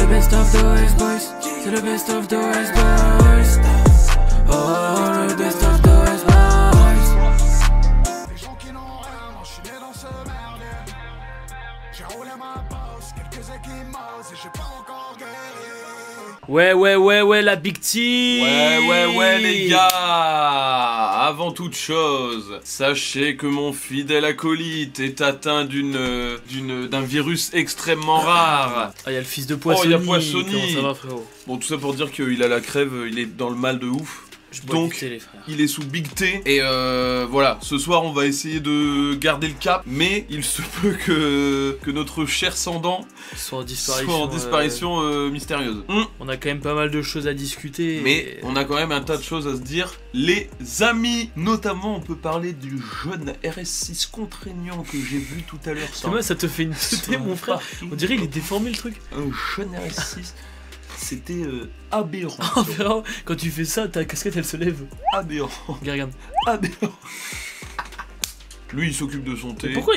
le best of the West Boys. C'est le best of the West Boys. Oh, le best of the West Boys. Les gens qui n'ont rien, moi je suis né dans ce merdier. J'ai roulé ma bosse, quelques équimaux et j'ai pas encore guéri. Ouais, la big team. Ouais, les gars. Avant toute chose, sachez que mon fidèle acolyte est atteint d'un virus extrêmement rare. Ah, y'a le fils de Poissoni. Oh, y'a Poissoni. Comment ça va, frérot? Bon, tout ça pour dire qu'il a la crève, il est dans le mal de ouf. Donc, les frères. il est sous Big T. Et voilà, ce soir, on va essayer de garder le cap. Mais il se peut que notre cher Sandan soit soit en disparition mystérieuse. On a quand même pas mal de choses à discuter. Mais on a quand même un tas de choses à se dire. Les amis, notamment, on peut parler du jeune RS6 contraignant que j'ai vu tout à l'heure. C'est moi, ça te fait une tête, mon frère. On dirait il est déformé le truc. Un jeune RS6. C'était aberrant. Aberrant. Quand tu fais ça, ta casquette elle se lève. Aberrant. Regarde. Aberrant. Lui il s'occupe de son thé. Pourquoi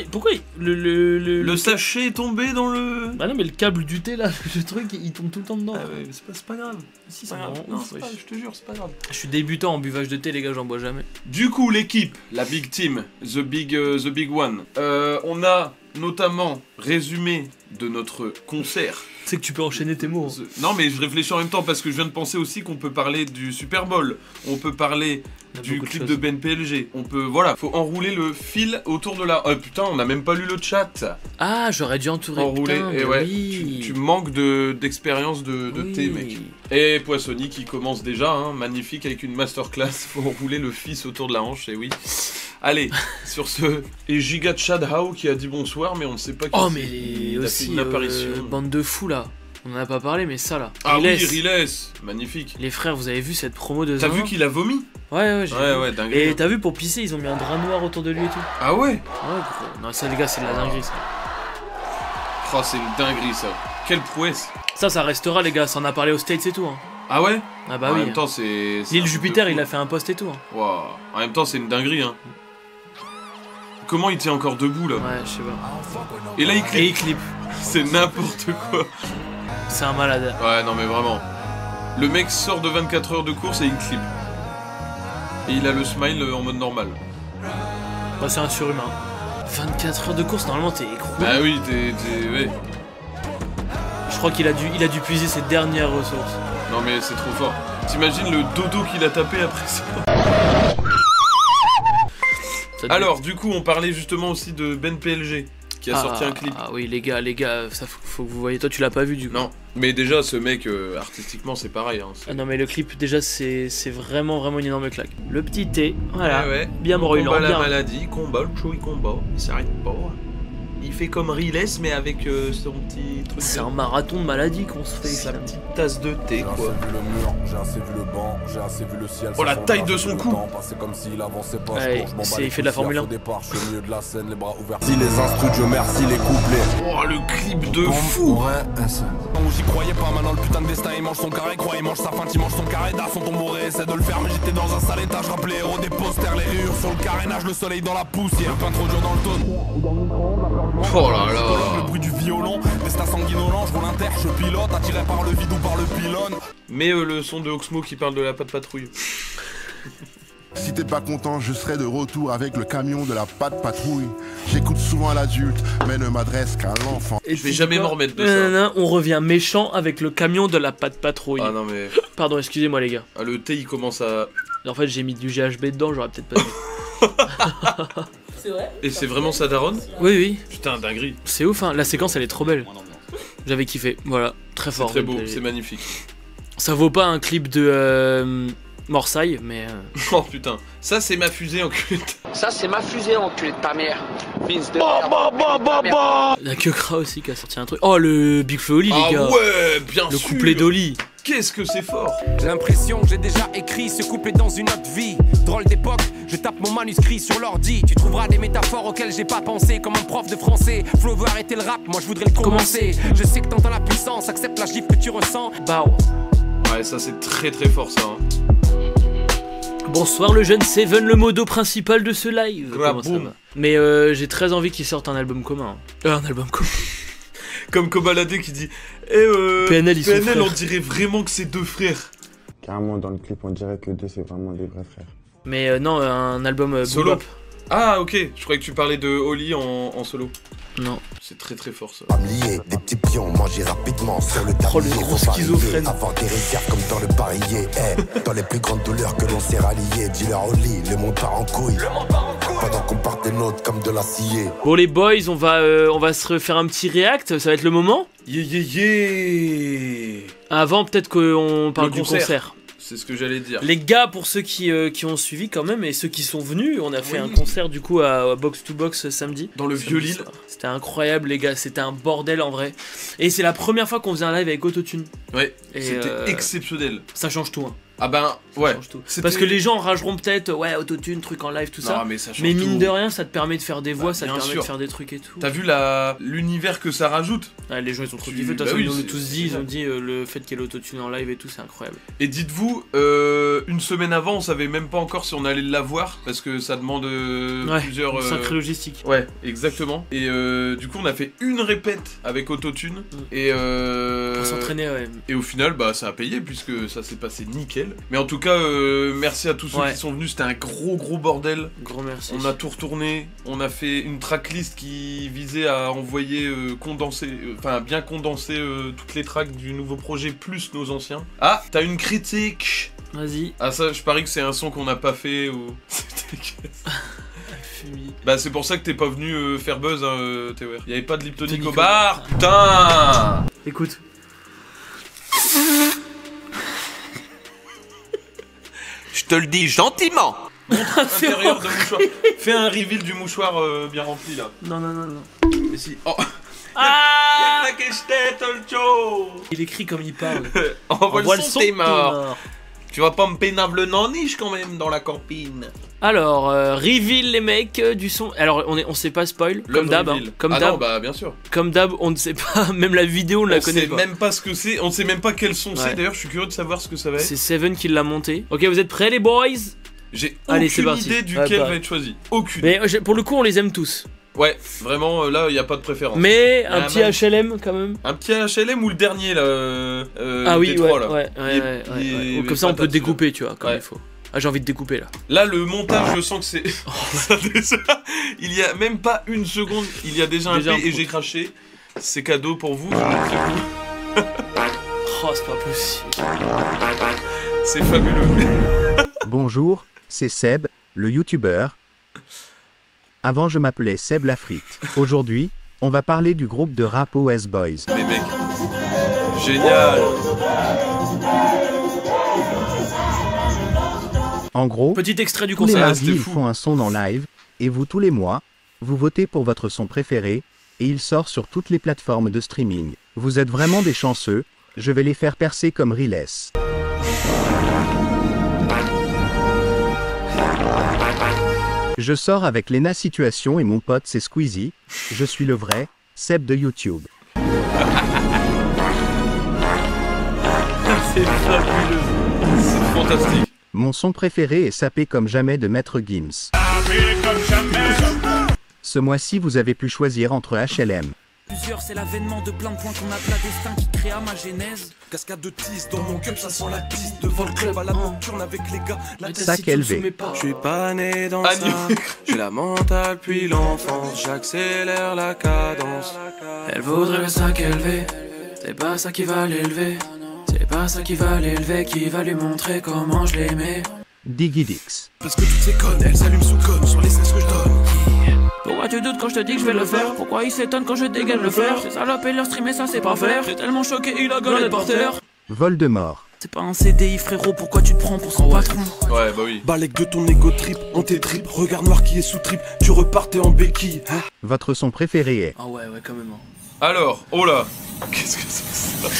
le sachet est tombé dans le... Bah non mais le câble du thé là, le truc il tombe tout le temps dedans. Ah ouais, mais c'est pas grave. Si, c'est grave. marrant. Non, je te jure, c'est pas grave. Je suis débutant en buvage de thé les gars, j'en bois jamais. Du coup l'équipe, la big team, the big one. On a notamment résumé de notre concert. C'est que tu peux enchaîner tes mots. Hein. Non mais je réfléchis en même temps parce que je viens de penser aussi qu'on peut parler du Super Bowl. On peut parler du clip de Ben PLG. On peut, voilà, faut enrouler le fil autour de la... Oh putain, on a même pas lu le chat. Ah, j'aurais dû enrouler, putain, et ouais, oui. tu manques d'expérience de oui. thé, mec. Et Poissoni qui commence déjà, hein, magnifique, avec une masterclass. Faut enrouler le fils autour de la hanche, et oui. Allez, sur ce... Et Giga Chad How qui a dit bonsoir, mais on ne sait pas qui c'est. Oh, mais il aussi une apparition. Bande de fous, là. On en a pas parlé, mais ça, là. Ah Riles. Oui, Riles. Magnifique. Les frères, vous avez vu cette promo de T'as vu qu'il a vomi? Ouais, j'ai vu. Ouais, dingue. Et t'as vu, pour pisser, ils ont mis un drap noir autour de lui et tout. Ah ouais? Ouais, gros. Non, ça, les gars, c'est de la dinguerie, ça. Oh, c'est une dinguerie, ça. Quelle prouesse. Ça restera, les gars. Ça en a parlé aux States et tout, hein. Ah ouais? Ah bah en oui. En même temps, c'est... L'île Jupiter, il a fait un post et tout. Hein. Wow. En même temps, c'est une dinguerie, hein. Comment il tient encore debout, là? Ouais, je sais pas. Et là, il clip. Et il clip. C'est n'importe quoi. C'est un malade. Ouais, non, mais vraiment. Le mec sort de 24 heures de course et il clip. Et il a le smile en mode normal. Bah, c'est un surhumain. 24 heures de course, normalement, t'es écroulé. Bah oui, ouais. Je crois qu'il a dû puiser ses dernières ressources. Non, mais c'est trop fort. T'imagines le dodo qu'il a tapé après ça? Alors, du coup, on parlait justement aussi de Ben PLG, qui a sorti un clip. Ah oui, les gars, ça faut que vous voyez. Toi, tu l'as pas vu, du coup. Non, mais déjà, ce mec, artistiquement, c'est pareil. Hein, ah non, mais le clip, déjà, c'est vraiment une énorme claque. Le petit thé, voilà, ouais. bien brûlant. Combat bien. la maladie, combat, le show, il combat, il s'arrête pas. Il fait comme Riles, mais avec son petit truc. C'est un marathon de maladie qu'on se fait. Sa petite tasse de thé, quoi. J'ai assez vu le mur, j'ai assez vu le banc, j'ai assez vu le ciel. Oh, la taille de son cou. Comme s'il avançait pas, ouais, il fait de la Formule 1. Départ, je suis au milieu de la scène, les bras ouverts. Si les instrus, je merci les couplets. Oh, le clip de fou. J'y croyais pas, maintenant le putain de destin il mange son carré, croit il mange sa feinte, il mange son carré d'as, son tombeau essaie de le faire, mais j'étais dans un sale état, je rappelais héros des posters, les rayures sur le carénage, le soleil dans la poussière, le pain trop dur dans le tonneau. Oh là là. Le bruit du violon, destin sanguinolent, je roule inter, je pilote, attiré par le vide ou par le pylône. Mais le son de Oxmo qui parle de la patte patrouille. Si t'es pas content, je serai de retour avec le camion de la patte patrouille. J'écoute souvent l'adulte, mais ne m'adresse qu'à l'enfant. Et je vais jamais m'en remettre de ça. Non, on revient méchant avec le camion de la patte patrouille. Ah non mais... Pardon, excusez-moi les gars. Ah, le thé il commence à... En fait j'ai mis du GHB dedans, j'aurais peut-être pas dit. C'est vrai? Et c'est vraiment sa daronne? Oui. Putain, dinguerie. C'est ouf, hein. La séquence elle est trop belle. J'avais kiffé, voilà, très fort. C'est très beau, c'est magnifique. Ça vaut pas un clip de Morsaille, mais... Oh putain, ça c'est ma fusée enculée. Ça c'est ma fusée enculé de ta mère. Vince de La queue gras aussi qui a sorti un truc. Oh le Big Flo Oli les gars. Ah ouais, bien le sûr. couplet d'Oli. Qu'est-ce que c'est fort. J'ai l'impression que j'ai déjà écrit ce couplet dans une autre vie. Drôle d'époque, je tape mon manuscrit sur l'ordi. Tu trouveras des métaphores auxquelles j'ai pas pensé. Comme un prof de français, Flo veut arrêter le rap, moi je voudrais le commencer. Je sais que t'entends la puissance, accepte la gifle que tu ressens. Bah ouais, ça c'est très très fort ça. Bonsoir le jeune Seven, le modo principal de ce live. Comment ça va? Mais j'ai très envie qu'ils sortent un album commun. Un album commun. Comme Kobalade qui dit PNL, ils sont PNL, on frères. dirait vraiment que c'est deux frères. Carrément, dans le clip, on dirait que les deux, c'est vraiment des vrais frères. Mais non, un album Solo. boom-bap. Ah, ok, je croyais que tu parlais de Oli en solo. Non. C'est très très fort ça. Familier, des petits pions mangés rapidement sur le Oh, le tablier. gros Faut varier, schizophrène. avoir des réserves comme dans le barillet. Dans les plus grandes douleurs que l'on s'est rallié. Dealer au lit, le monde part en couille. Pendant qu'on part des nôtres comme de l'acier. Bon les boys, on va se refaire un petit react, ça va être le moment. Yeah. Avant peut-être qu'on parle Le du concert. C'est ce que j'allais dire. Les gars, pour ceux qui ont suivi quand même et ceux qui sont venus, on a fait Oui. un concert du coup à Box to Box samedi. Dans le Samedi vieux Lille. soir. C'était incroyable les gars, c'était un bordel en vrai. Et c'est la première fois qu'on faisait un live avec autotune. Ouais, Et, c'était exceptionnel. Ça change tout. Hein. Ah ben, ouais. Ça change tout. C'était- Parce que les gens rageront peut-être, ouais, autotune, truc en live, tout ça. Non, mais ça change Mais mine tout. de rien, ça te permet de faire des voix, Bah, ça te bien permet sûr. de faire des trucs et tout. T'as vu l'univers que ça rajoute? Ouais, les gens ils ont trop Tu- kiffé. De toute bah façon, oui, ils nous l'ont c'est- tous c'est dit, ils ça. ont dit le fait qu'il y ait l'autotune en live et tout, c'est incroyable. Et dites-vous, une semaine avant, on savait même pas encore si on allait l'avoir parce que ça demande Ouais, plusieurs. une sacrée logistique. Ouais, exactement. Et du coup, on a fait une répète avec autotune et Pour s'entraîner, ouais. et au final, bah ça a payé puisque ça s'est passé nickel. Mais en tout cas, merci à tous ceux Ouais. qui sont venus. C'était un gros bordel. Gros merci. On a tout retourné, on a fait une tracklist qui visait à envoyer bien condenser toutes les tracks du nouveau projet plus nos anciens. Ah, t'as une critique. Vas-y. Ah ça, je parie que c'est un son qu'on n'a pas fait ou... Bah c'est pour ça que t'es pas venu faire buzz, hein, TOR. Y'avait pas de Liptonic Liptonic au au bar, putain. Écoute. Je te le dis gentiment. Intérieur de mouchoir. Fais un reveal du mouchoir bien rempli là. Non. Mais si. Oh. Ah Envoie Il écrit comme il parle. le son, t'es mort. mort. Tu vas pas me pénave le naniche quand même dans la campine. Alors, reveal les mecs du son. Alors, on sait pas spoil, Le comme d'hab. Hein. reveal. Comme Ah d'hab. non, bah bien sûr. Comme d'hab, on ne sait pas. Même la vidéo, on la On connaît sait pas. même pas ce que c'est, on sait même pas quel son Ouais. c'est. D'ailleurs, je suis curieux de savoir ce que ça va être. C'est Seven qui l'a monté. Ok, vous êtes prêts les boys? J'ai Allez, c'est aucune parti. idée duquel Ouais, va être choisi. Aucune. Mais pour le coup, on les aime tous. Ouais, vraiment, là, il y a pas de préférence. Mais un Ah, petit même. HLM quand même. Un petit HLM ou le dernier là Ah le oui, T3, ouais, là. ouais. Il est Comme ça, on peut patate, découper, tu vois, comme Ouais. il faut. Ah, j'ai envie de découper là. Là, le montage, je sens que c'est. Déjà, il y a même pas une seconde, il y a déjà un Déjà P un et j'ai craché. C'est cadeau pour vous. je le fais Oh, c'est pas possible. vous. C'est fabuleux. Bonjour, c'est Seb, le youtubeur. Avant je m'appelais Seb la frite. Aujourd'hui, on va parler du groupe de rap OS Boys. Mais mec, génial. En gros, Petit extrait du tous les concert. mardis c'était ils fou. font un son en live, et vous tous les mois, vous votez pour votre son préféré, et il sort sur toutes les plateformes de streaming. Vous êtes vraiment des chanceux, je vais les faire percer comme Riles. Je sors avec Lena Situation et mon pote c'est Squeezie, je suis le vrai Seb de YouTube. C'est fabuleux. C'est fantastique. Mon son préféré est Sapé comme jamais de Maître Gims. Ce mois-ci vous avez pu choisir entre HLM, Plusieurs, c'est l'avènement de plein de points qu'on appela destin qui créa ma genèse. Cascade de tease dans mon cup, ça sent la piste. Devant le club à la nocturne avec les gars. La Sac élevé. Je suis pas né dans Agneau. ça. J'ai la mentale puis l'enfance. J'accélère la cadence. Elle voudrait le sac élevé. C'est pas ça qui va l'élever. C'est pas ça qui va l'élever. Qui va lui montrer comment je l'aimais. Diggy Dix. Parce que toutes ces connes, elles s'allument sous com sur les sens que je donne. Pourquoi tu doutes quand je te dis que je vais le faire? Pourquoi il s'étonne quand je dégaine le fer? C'est salope et leur streamer ça c'est pas faire. J'ai tellement choqué il a gueulé par terre. Voldemort. C'est pas un CDI frérot, pourquoi tu te prends pour son patron? Ouais, bah oui. Balèque de ton égo trip, on t'étripe. Regard noir qui est sous trip, tu repartais en béquille. Hein. Votre son préféré est Ah ouais, quand même. Hein. Alors, oh là. Qu'est-ce que c'est que ça?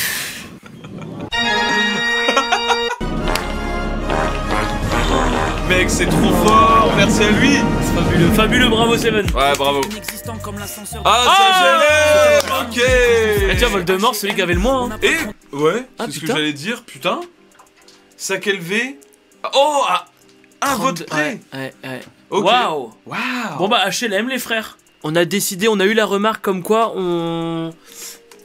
Mec, c'est trop fort. Merci à lui. C'est fabuleux, fabuleux, bravo Seven. Ouais, bravo. Inexistant comme l'ascenseur. Ah, ça gênait. Ok. Et tiens, Voldemort, celui qui avait le moins. Hein. Et ouais, Ah, c'est ce que putain. j'allais dire, putain. Sac élevé. Oh, un vote près. Ouais. Ok. Waouh. Waouh. Bon bah HLM les frères. On a décidé, on a eu la remarque comme quoi on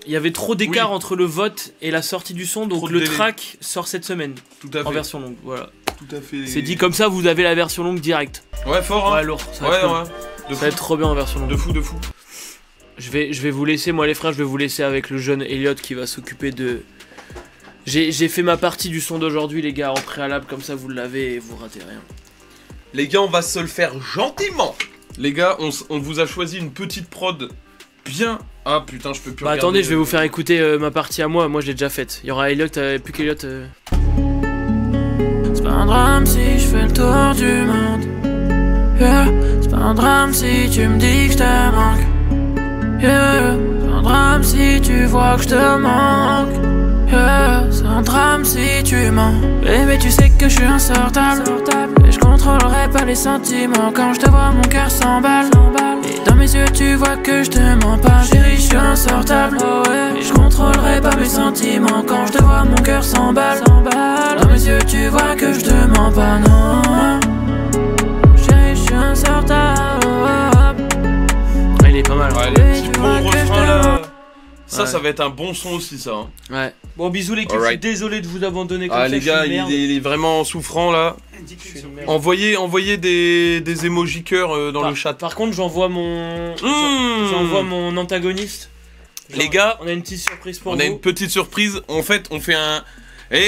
Il y avait trop d'écart entre le vote et la sortie du son, donc le track sort cette semaine. Tout à fait. En version longue, voilà. Tout à fait. C'est dit comme ça, vous avez la version longue direct. Ouais, fort, hein. Ouais, lourd. Ça va être trop bien en version longue. De fou. Je vais vous laisser, moi les frères, je vais vous laisser avec le jeune Elliot qui va s'occuper de... J'ai fait ma partie du son d'aujourd'hui, les gars, en préalable, comme ça vous l'avez et vous ratez rien. Les gars, on va se le faire gentiment. Les gars, on vous a choisi une petite prod bien... Ah putain, je peux plus regarder. Attendez, je vais vous faire écouter ma partie à moi je l'ai déjà faite. Il y aura Elliot, plus qu'Elliot. C'est pas un drame si je fais le tour du monde. Yeah. C'est pas un drame si tu me dis que je te manque. Yeah. C'est un drame si tu vois que je te manque. Yeah. C'est un drame si tu mens. Mais tu sais que je suis insortable. Et je contrôlerai pas les sentiments. Quand je te vois mon cœur s'emballe. Et dans mes yeux tu vois que je te mens pas. Chérie, je suis insortable. Et je contrôlerai pas mes sentiments. Quand je te vois mon cœur s'emballe. Dans mes yeux tu vois que je te mens pas, non. Chérie, je suis insortable. Il est pas mal. Ouais, les petits bons refrains là. Ça va être un bon son aussi, ça. Hein. Ouais. Bon, bisous les gars, je suis désolé de vous abandonner comme ça. Les gars, il est vraiment souffrant là. Envoyez des emojis cœur dans le chat. Par contre, j'envoie mon antagoniste. Les gars, on a une petite surprise pour vous. On a une petite surprise. En fait, on fait un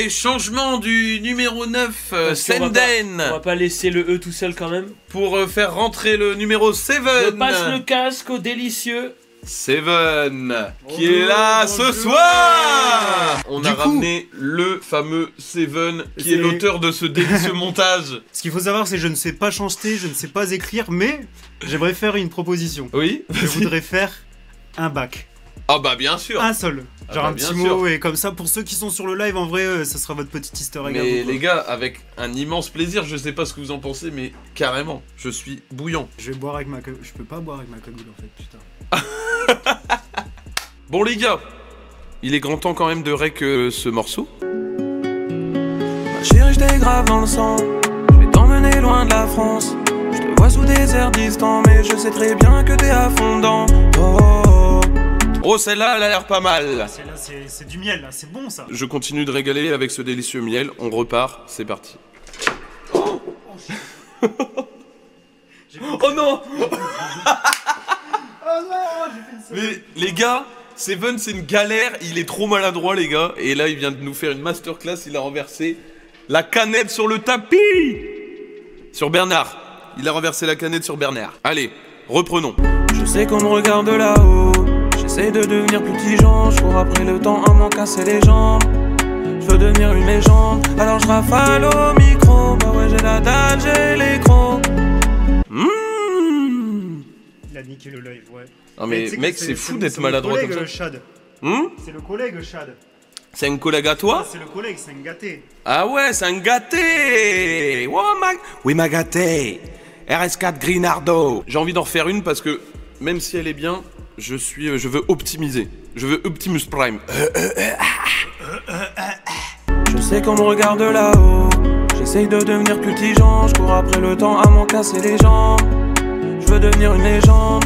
changement du numéro 9, Senden. On va pas laisser le E tout seul quand même. Pour faire rentrer le numéro 7. Je passe le casque au délicieux Seven, qui est là ce soir. On a ramené le fameux Seven, qui est l'auteur de ce délicieux montage. Ce qu'il faut savoir, c'est que je ne sais pas chanter, je ne sais pas écrire, mais j'aimerais faire une proposition. Oui. Je voudrais faire un bac. Ah bah bien sûr. Un seul. Genre un petit mot, et comme ça, pour ceux qui sont sur le live, en vrai, ça sera votre petit easter egg. Mais les gars, avec un immense plaisir, je sais pas ce que vous en pensez, mais carrément, je suis bouillant. Je vais boire avec ma cagoule. Je peux pas boire avec ma cagoule en fait, putain. Bon les gars, il est grand temps quand même de rec ce morceau. Ma chérie, je t'ai grave dans le sang. Je vais t'emmener loin de la France. Je te vois sous des airs distants, mais je sais très bien que t'es à fond dedans. Oh, celle-là, elle a l'air pas mal. Celle-là, c'est du miel, là. C'est bon ça. Je continue de régaler avec ce délicieux miel. On repart, c'est parti. Oh non. Oh non, j'ai fait une Mais les gars, Seven c'est une galère, il est trop maladroit les gars. Et là il vient de nous faire une masterclass, il a renversé la canette sur le tapis. Sur Bernard, il a renversé la canette sur Bernard. Allez, reprenons. Je sais qu'on me regarde de là-haut. J'essaie de devenir plus petit Jean. Je cours après le temps à m'en casser les jambes. Je veux devenir une légende, alors je rafale au micro. Bah ouais, j'ai la dalle, j'ai les crocs. Il a niqué le live, ouais. Non mais mec, c'est fou d'être maladroit comme ça. Chad. C'est le collègue Chad. C'est un collègue à toi? C'est le collègue, c'est un gâté. Ah ouais, c'est un gâté. Oui, ma gâté. RS4 Grinardo. J'ai envie d'en refaire une parce que même si elle est bien, je veux optimiser. Je veux Optimus Prime. Je sais qu'on me regarde de là-haut. J'essaye de devenir plus petit Jean. Je cours après le temps à m'en casser les jambes. Je veux devenir une légende.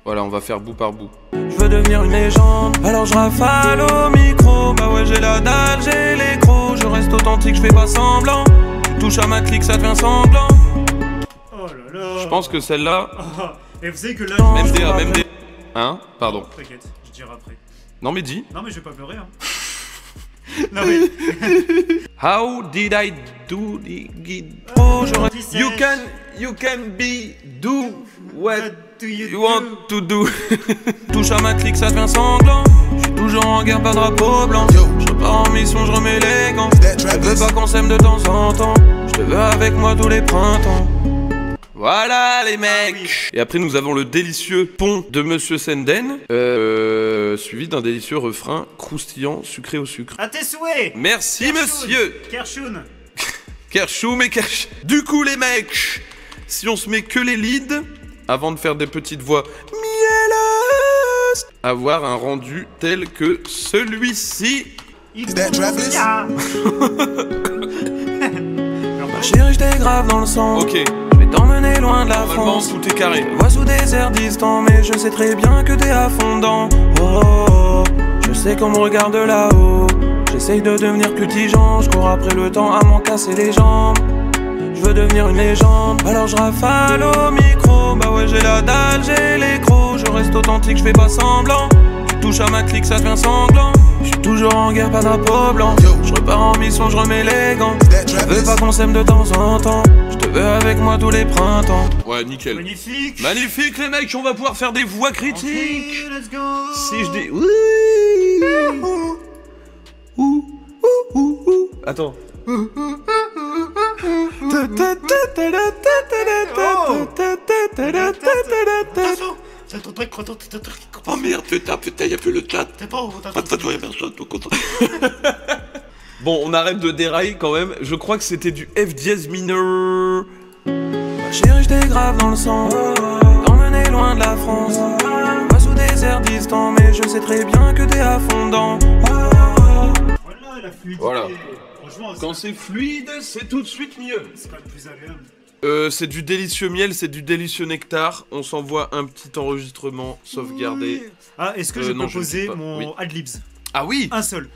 Voilà, on va faire bout par bout. Je veux devenir une légende, alors je rafale au micro. Bah ouais, j'ai la dalle, j'ai les crocs. Je reste authentique, je fais pas semblant. Tu touches à ma clique, ça devient sanglant. Oh là là. Je pense que celle-là... Et vous savez que là... Même des... Hein? Pardon. T'inquiète, je dirai après. Non mais dis. Non mais je vais pas pleurer, hein. Non mais... How did I do the... You can be... Do... What you want to do. Touche à ma clique, ça devient sanglant. J'suis toujours en guerre, pas drapeau blanc. Je repars en mission, je remets les gants. Je veux pas qu'on s'aime de temps en temps. Je te veux avec moi tous les printemps. Voilà les mecs. Et après nous avons le délicieux pont de Monsieur Senden, suivi d'un délicieux refrain croustillant, sucré au sucre. À tes souhaits. Merci Kershun. monsieur. Kershun. Kershum et Kersh. Du coup les mecs, si on se met que les leads, avant de faire des petites voix mielleuses, avoir un rendu tel que celui-ci. Ma chérie, j't'ai grave dans le sang. Ok. Je vais t'emmener t'emmener loin de la France. Tout est carré. Je vois sous des airs distants, mais je sais très bien que t'es à fond dedans. Oh, oh, oh, je sais qu'on me regarde de là-haut. J'essaye de devenir plus tigeant, je cours après le temps à m'en casser les jambes. Je veux devenir une légende, alors je rafale au micro. Bah ouais, j'ai la dalle, j'ai les crocs. Je reste authentique, je fais pas semblant. Tu touches à ma clique, ça devient sanglant. Je suis toujours en guerre, pas drapeau blanc. Je repars en mission, je remets les gants. Je veux pas qu'on s'aime de temps en temps. Je te veux avec moi tous les printemps. Ouais, nickel. Magnifique. Magnifique les mecs, on va pouvoir faire des voix critiques. Okay, let's go. Si je dis... Attends. Oh merde, putain, y'a plus le chat. Bon, on arrête de dérailler quand même. Je crois que c'était du F dièse mineur. Chérie, j'étais grave dans le sang. T'emmener loin de la France. Pas sous des airs distants, mais je sais très bien que t'es à fond dedans. Voilà la fluidité. Voilà. Franchement, Quand c'est fluide, c'est tout de suite mieux. c'est pas le plus agréable. C'est du délicieux miel, c'est du délicieux nectar. On s'envoie un petit enregistrement sauvegardé. Oui. Ah, est-ce que j'ai non, je proposé ne dis pas. mon Oui. adlibs? Ah oui. Un seul.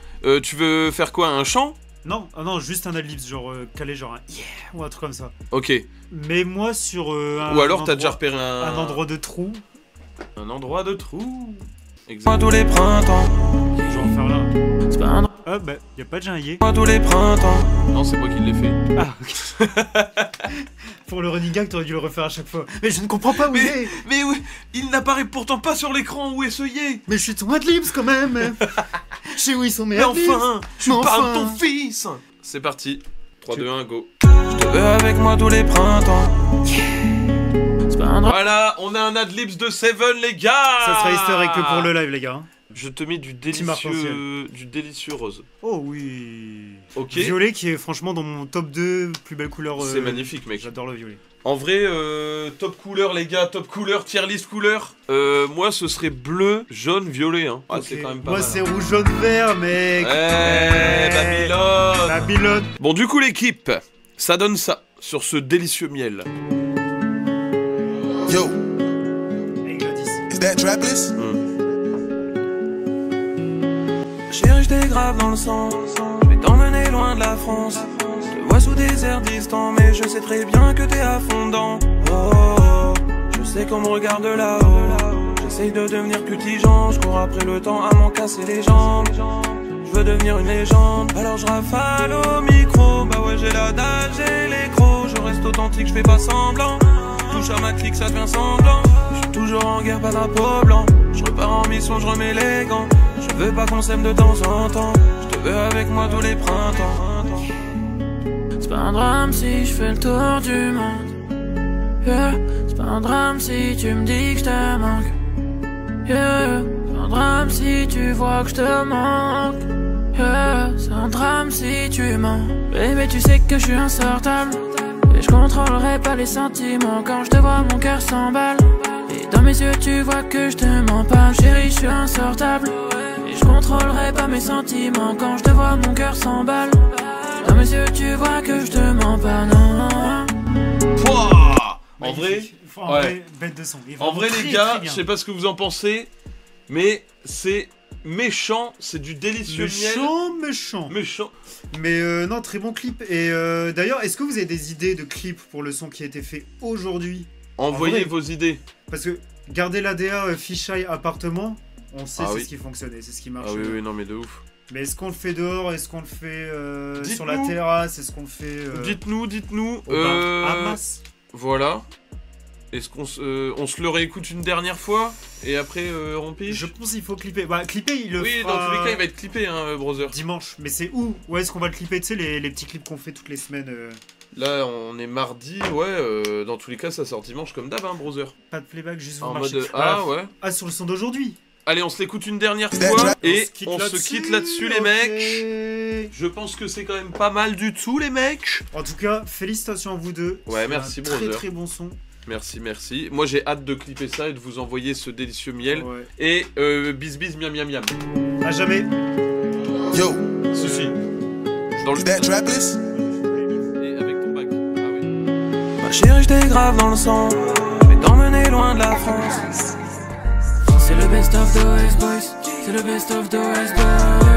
Tu veux faire quoi, un chant? Non, ah non, juste un adlibs, genre calé, genre un yeah ou un truc comme ça. Ok. Mais moi sur un Ou alors t'as endroit- déjà repéré un endroit de trou. Un endroit de trou. Moi tous les printemps. Je vais en faire là. C'est pas un Ah bah, y a pas de jaillet. Moi tous les printemps. Non, c'est moi qui l'ai fait. Ah, ok. Pour le running gag, t'aurais dû le refaire à chaque fois. Mais je ne comprends pas où il est. Mais oui, il n'apparaît pourtant pas sur l'écran où est ce yé. Mais je suis ton adlibs quand même. Je sais où ils sont mes Mais adlibs. enfin, tu Mais parles enfin. de ton fils. C'est parti. 3, 2, 1, go. Je te veux avec moi tous les printemps. C'est pas un drame. Voilà, on a un adlibs de Seven, les gars. Ça sera historique que pour le live, les gars. Je te mets du Petit arc-en-ciel. délicieux rose. Oh oui. Ok. Violet qui est franchement dans mon top 2 plus belle couleur. C'est magnifique, mec. J'adore le violet. En vrai, top couleur, les gars, top couleur, tier list couleur. Moi, ce serait bleu, jaune, violet. Hein. Ah, Ok. c'est quand même pas Moi mal. c'est rouge, jaune, vert, mec. Babylone. Babylone. Bon, du coup, l'équipe, ça donne ça sur ce délicieux miel. Yo, Hey Gladys. is that Trapless? Chérie, j'étais grave dans le sang. Je vais t'emmener loin de la France. Je te vois sous des airs distants, mais je sais très bien que t'es à fond dedans. Oh, oh, oh, je sais qu'on me regarde de là-haut. J'essaye de devenir plus tigeant. Je cours après le temps à m'en casser les jambes. Je veux devenir une légende, alors je rafale au micro. Bah ouais, j'ai la dalle, j'ai les crocs. Je reste authentique, je fais pas semblant. Touche à ma clique, ça devient sanglant. Je suis toujours en guerre, pas drapeau blanc. Je repars en mission, je remets les gants. Je veux pas qu'on s'aime de temps en temps. Je te veux avec moi tous les printemps. C'est pas un drame si je fais le tour du monde. Yeah. C'est pas un drame si tu me dis que je te manque. Yeah. C'est un drame si tu vois que je te manque. Yeah. C'est un drame si tu mens. Baby, tu sais que je suis insortable. Et je contrôlerai pas les sentiments. Quand je te vois, mon cœur s'emballe. Et dans mes yeux, tu vois que je te mens pas. Chérie, je suis insortable. Et je contrôlerai pas mes sentiments. Quand je te vois, mon cœur s'emballe. Dans mes yeux, tu vois que je te mens pas, non. Pouah. En vrai, En vrai, bête de son. Il est en vrai, vraiment les très, gars, très je bien. sais pas ce que vous en pensez, mais c'est méchant, c'est du délicieux miel. Méchant. Méchant. Mais non, très bon clip. Et d'ailleurs, est-ce que vous avez des idées de clips pour le son qui a été fait aujourd'hui? Envoyez En vrai. vos idées. Parce que garder l'ADA fisheye appartement, on sait Ah c'est oui. ce qui fonctionnait, c'est ce qui marche. Ah oui, oui, non, mais de ouf. Mais est-ce qu'on le fait dehors? Est-ce qu'on le fait sur la Dites-nous. terrasse? Est-ce qu'on le fait Dites-nous. au bar Hamas? Voilà. Est-ce qu'on on se le réécoute une dernière fois et après on pige? Je pense qu'il faut clipper. Bah, clipper, il le Oui, fera dans tous les cas, il va être clippé, hein, brother. dimanche. Mais c'est où? Où est-ce qu'on va le clipper? Tu sais, les petits clips qu'on fait toutes les semaines. Là, on est mardi, ouais. Dans tous les cas, ça sort dimanche comme d'hab, hein, brother. Pas de playback, juste vous En marchez. mode ah ouais. Ah, sur le son d'aujourd'hui. Allez, on se l'écoute une dernière That fois trap- et On on se se quitte quitte là-dessus, là-dessus, les ok. mecs. Je pense que c'est quand même pas mal du tout, les mecs. En tout cas, félicitations à vous deux. Ouais, C'est merci, un très brother. très bon son. Merci, merci. Moi, j'ai hâte de clipper ça et de vous envoyer ce délicieux miel. Ouais. Et bis bis miam miam miam. À jamais. Yo, Ceci. Dans le is that Trapless? et avec ton bac. Ah oui. Ma chérie, j't'ai grave dans le sang. J'vais t'emmener loin de la France. C'est le best of the West Boys. C'est le best of the West Boys.